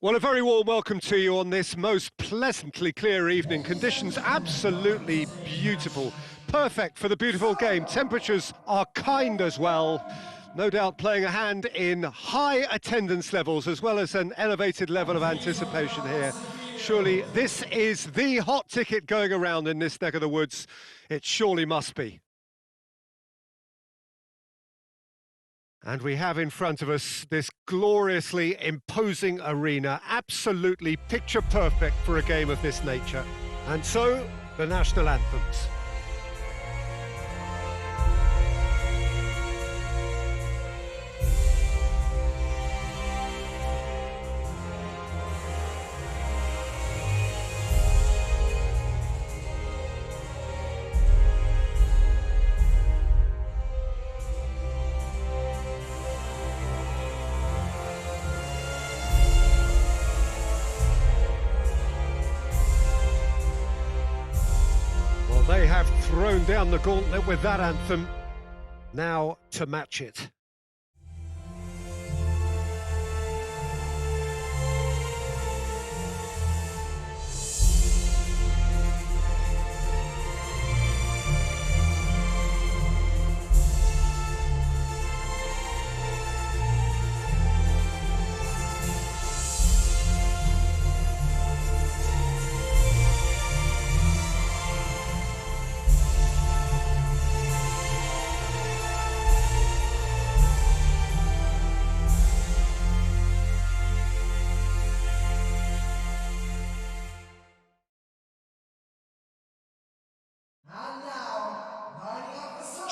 Well, a very warm welcome to you on this most pleasantly clear evening. Conditions absolutely beautiful. Perfect for the beautiful game. Temperatures are kind as well. No doubt playing a hand in high attendance levels as well as an elevated level of anticipation here. Surely this is the hot ticket going around in this neck of the woods. It surely must be. And we have in front of us this gloriously imposing arena, absolutely picture perfect for a game of this nature. And so, the national anthems. They have thrown down the gauntlet with that anthem. Now to match it.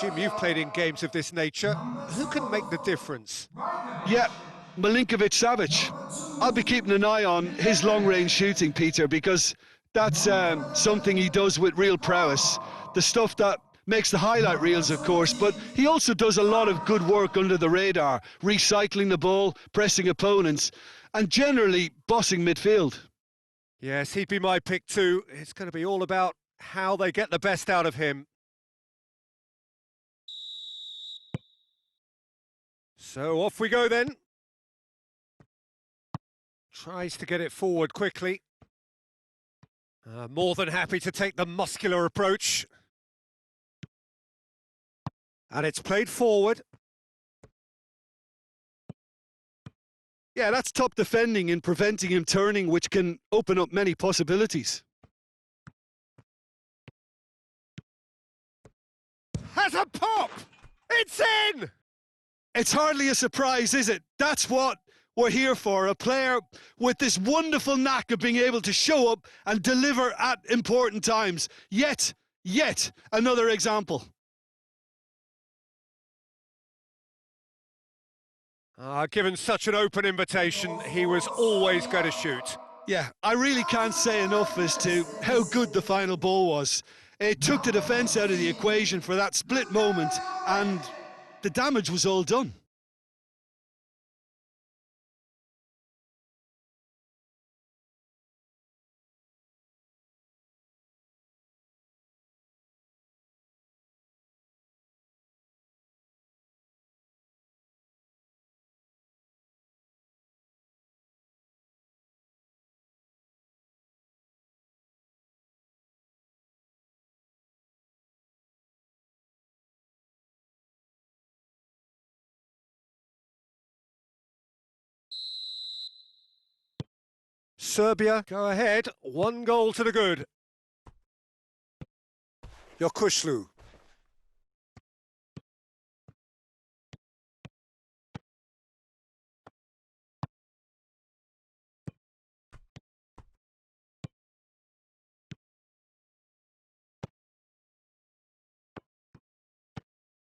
Jim, you've played in games of this nature. Who can make the difference? Yeah, Milinkovic-Savic. I'll be keeping an eye on his long-range shooting, Peter, because that's something he does with real prowess. The stuff that makes the highlight reels, of course, but he also does a lot of good work under the radar, recycling the ball, pressing opponents, and generally bossing midfield. Yes, he'd be my pick too. It's going to be all about how they get the best out of him. So off we go then. Tries to get it forward quickly. More than happy to take the muscular approach. And it's played forward. Yeah, that's top defending in preventing him turning, which can open up many possibilities. Has a pop! It's in! It's hardly a surprise, is it? That's what we're here for, a player with this wonderful knack of being able to show up and deliver at important times. Yet another example. Given such an open invitation, he was always going to shoot. Yeah, I really can't say enough as to how good the final ball was. It took the defence out of the equation for that split moment, and the damage was all done. Serbia go ahead, 1 goal to the good. Yokushlu.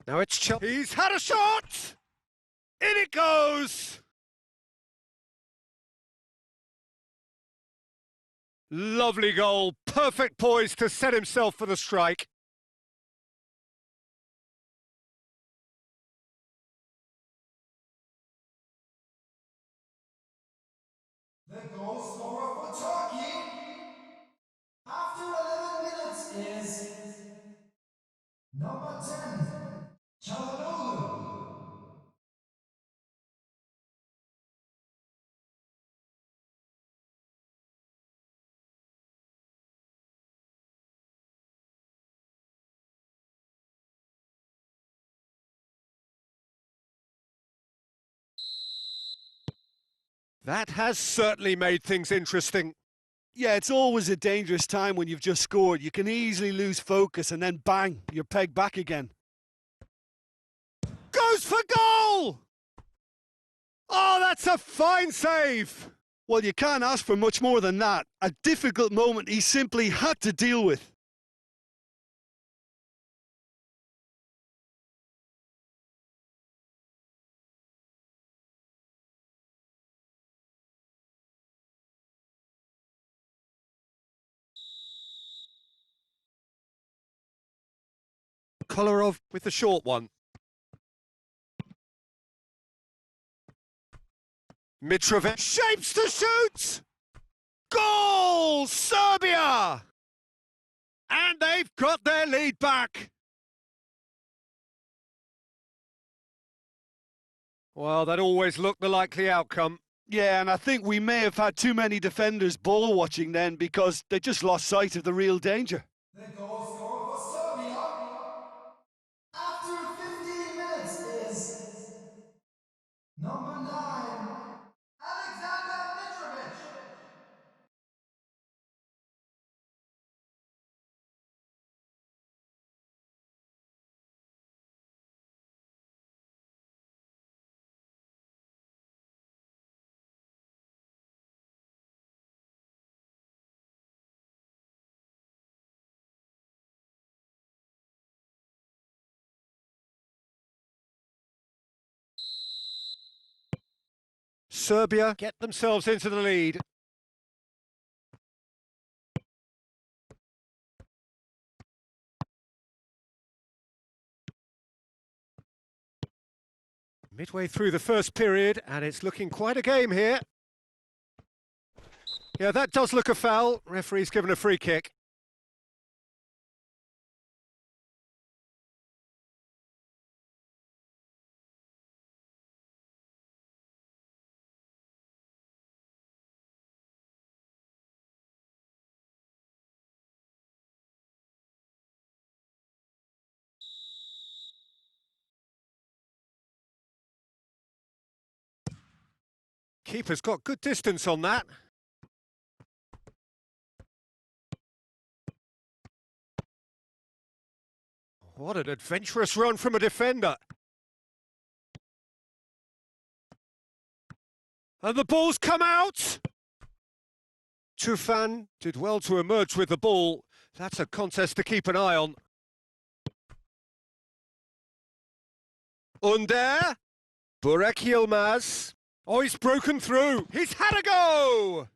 Now it's Chelsea. He's had a shot! In it goes! Lovely goal, perfect poise to set himself for the strike. The goal scorer for Turkey after 11 minutes is number 10, Çalhanoğlu. That has certainly made things interesting. Yeah, it's always a dangerous time when you've just scored. You can easily lose focus and then bang, you're pegged back again. Goes for goal! Oh, that's a fine save! Well, you can't ask for much more than that. A difficult moment he simply had to deal with. Kolarov with the short one. Mitrovic shapes to shoot! Goal! Serbia! And they've got their lead back. Well, that always looked the likely outcome. Yeah, and I think we may have had too many defenders ball watching then because they just lost sight of the real danger. The goal scorer for Serbia after 15 minutes is number 9, Alexander Mitrovic. Serbia get themselves into the lead. Midway through the first period, and it's looking quite a game here. Yeah, that does look a foul. Referee's given a free kick. Keeper's got good distance on that. What an adventurous run from a defender. And the ball's come out! Tufan did well to emerge with the ball. That's a contest to keep an eye on. Under. Burek Yilmaz. Oh, he's broken through. He's had a go!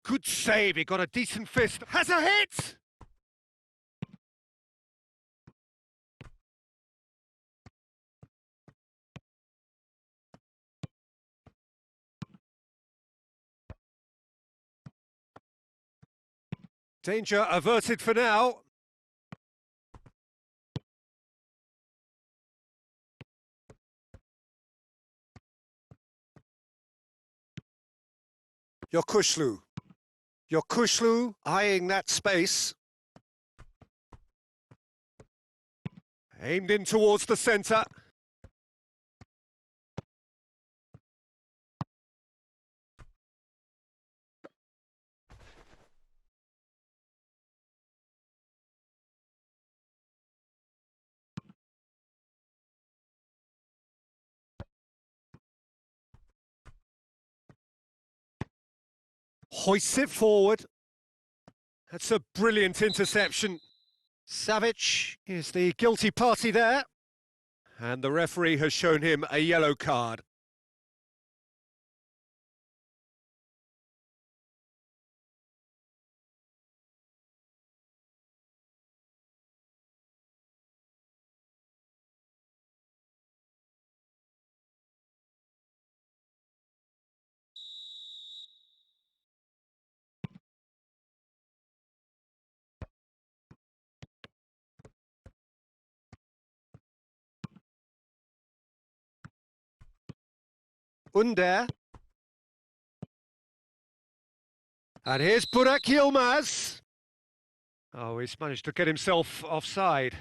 Good save, he got a decent fist. Has a hit! Danger averted for now. Yokushlu. Yokushlu eyeing that space. Aimed in towards the centre. Hoists it forward. That's a brilliant interception. Savic is the guilty party there. And the referee has shown him a yellow card. Under. And here's Burak Yilmaz. Oh, he's managed to get himself offside.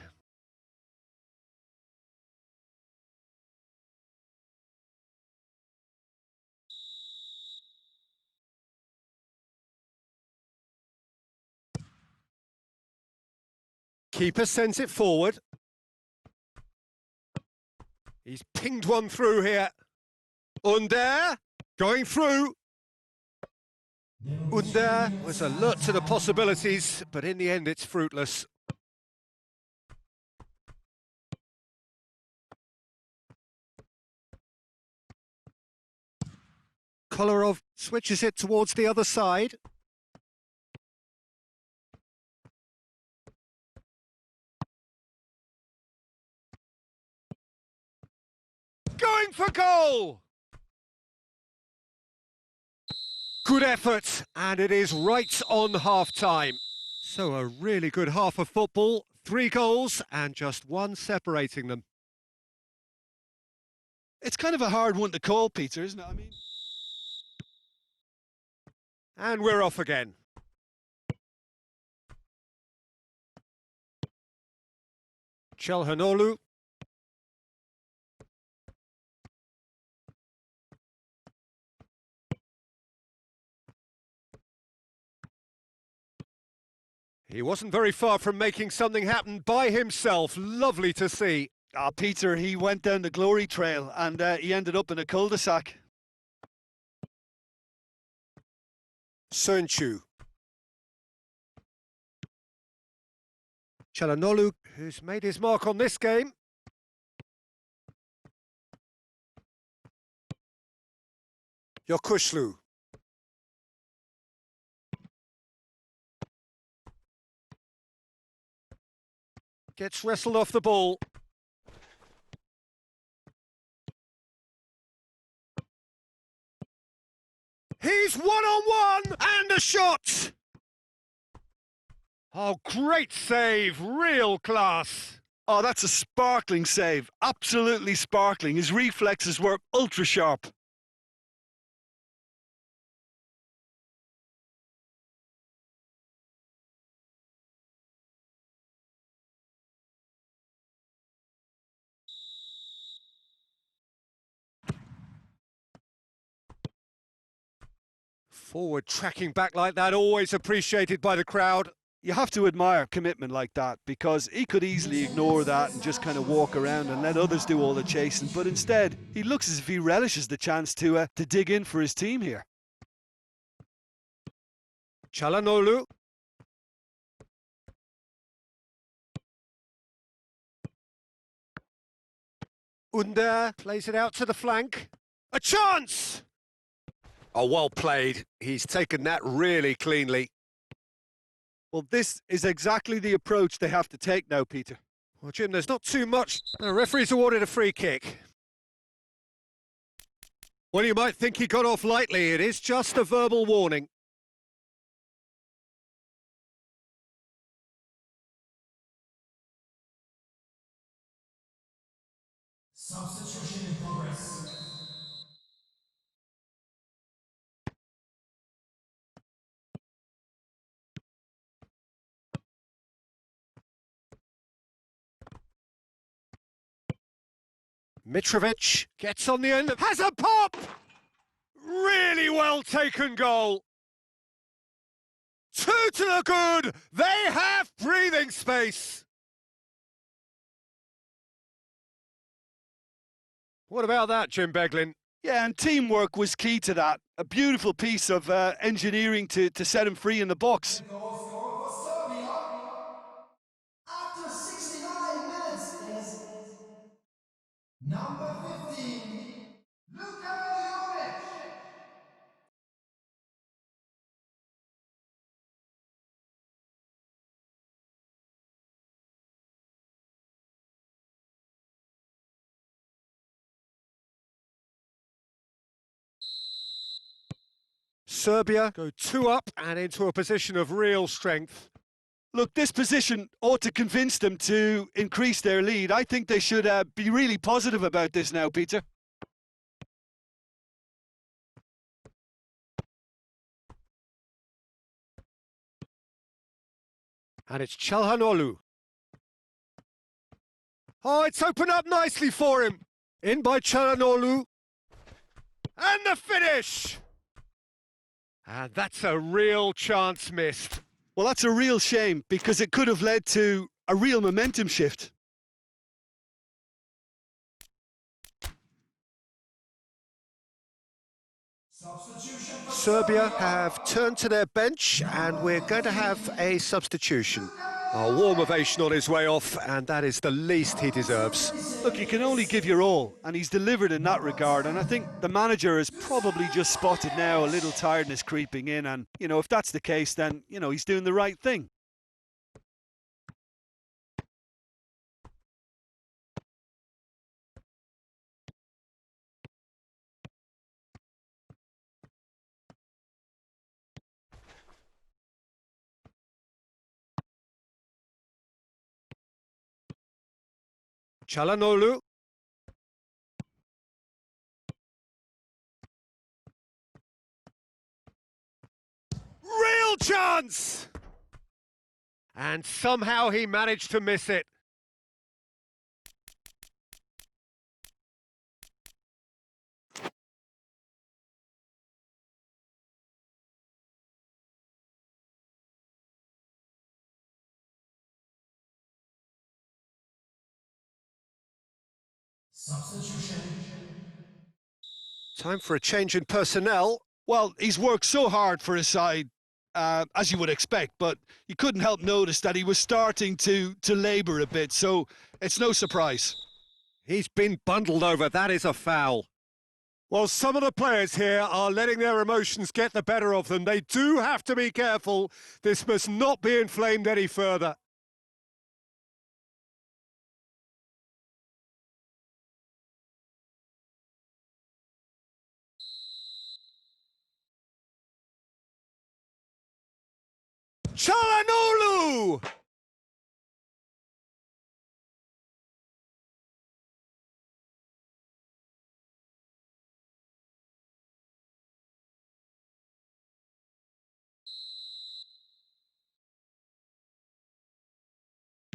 Keeper sends it forward. He's pinged one through here. Under, going through. Under was alert to the possibilities, but in the end it's fruitless. Kolarov switches it towards the other side. Going for goal! Good effort, and it is right on half-time. So a really good half of football, 3 goals and just one separating them. It's kind of a hard one to call, Peter, isn't it? I mean... And we're off again. Chelhanoglu. He wasn't very far from making something happen by himself. Lovely to see. Ah, Peter, he went down the glory trail and he ended up in a cul-de-sac. Sönchu. Chelhanoglu, who's made his mark on this game. Yokushlu. Gets wrestled off the ball. He's one-on-one and a shot! Oh, great save, real class. Oh, that's a sparkling save, absolutely sparkling. His reflexes were ultra sharp. Forward tracking back like that, always appreciated by the crowd. You have to admire commitment like that, because he could easily ignore that and just kind of walk around and let others do all the chasing, but instead he looks as if he relishes the chance to dig in for his team here. Chelhanoglu. Under plays it out to the flank. A chance! Oh, well played. He's taken that really cleanly. Well, this is exactly the approach they have to take now, Peter. Well, Jim, there's not too much. The referee's awarded a free kick. Well, you might think he got off lightly. It is just a verbal warning. Substitution in progress. Mitrovic gets on the end, has a pop! Really well taken goal. 2 to the good, they have breathing space. What about that, Jim Beglin? Yeah, and teamwork was key to that. A beautiful piece of engineering to set him free in the box. Goal scorer for Serbia after 69 minutes is number 15, Luka Jovic. Serbia go 2 up and into a position of real strength. Look, this position ought to convince them to increase their lead. I think they should be really positive about this now, Peter. And it's Çalhanoğlu. Oh, it's opened up nicely for him. In by Çalhanoğlu. And the finish! And that's a real chance missed. Well, that's a real shame because it could have led to a real momentum shift. Serbia have turned to their bench and we're going to have a substitution. A warm ovation on his way off, and that is the least he deserves. Look, you can only give your all, and he's delivered in that regard, and I think the manager has probably just spotted now a little tiredness creeping in, and, you know, if that's the case, then, you know, he's doing the right thing. Çalhanoğlu. Real chance! And somehow he managed to miss it. Substitution. Time for a change in personnel. Well, he's worked so hard for his side, as you would expect, but you couldn't help notice that he was starting to labour a bit, so it's no surprise. He's been bundled over, that is a foul. Well, some of the players here are letting their emotions get the better of them. They do have to be careful. This must not be inflamed any further. Çalhanoğlu!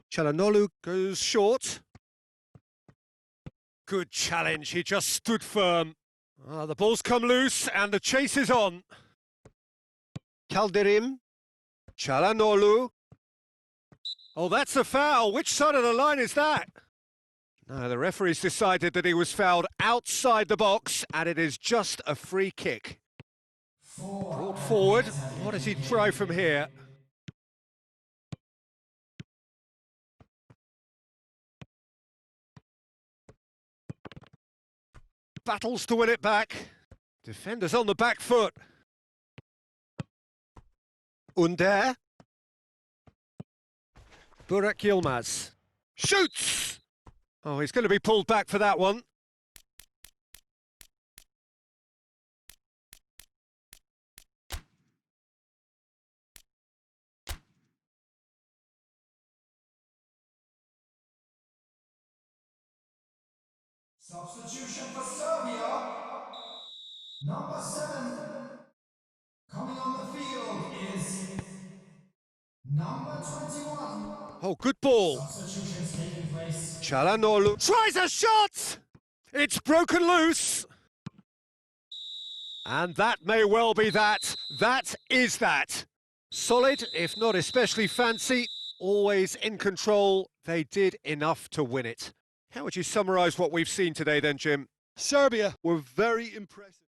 Çalhanoğlu goes short. Good challenge, he just stood firm. The ball's come loose and the chase is on. Kalderim. Çalhanoğlu. Oh, that's a foul. Which side of the line is that? No, the referee's decided that he was fouled outside the box, and it is just a free kick. Brought forward. What does he try from here? Battles to win it back. Defenders on the back foot. Under. Burak Yilmaz. Shoots! Oh, he's going to be pulled back for that one. Substitution for Serbia. Number 7. Coming on the field is number 21. Oh, good ball. Substitutions taking place. Çalhanoğlu tries a shot! It's broken loose! And that may well be that. That is that. Solid, if not especially fancy, always in control. They did enough to win it. How would you summarise what we've seen today then, Jim? Serbia were very impressive.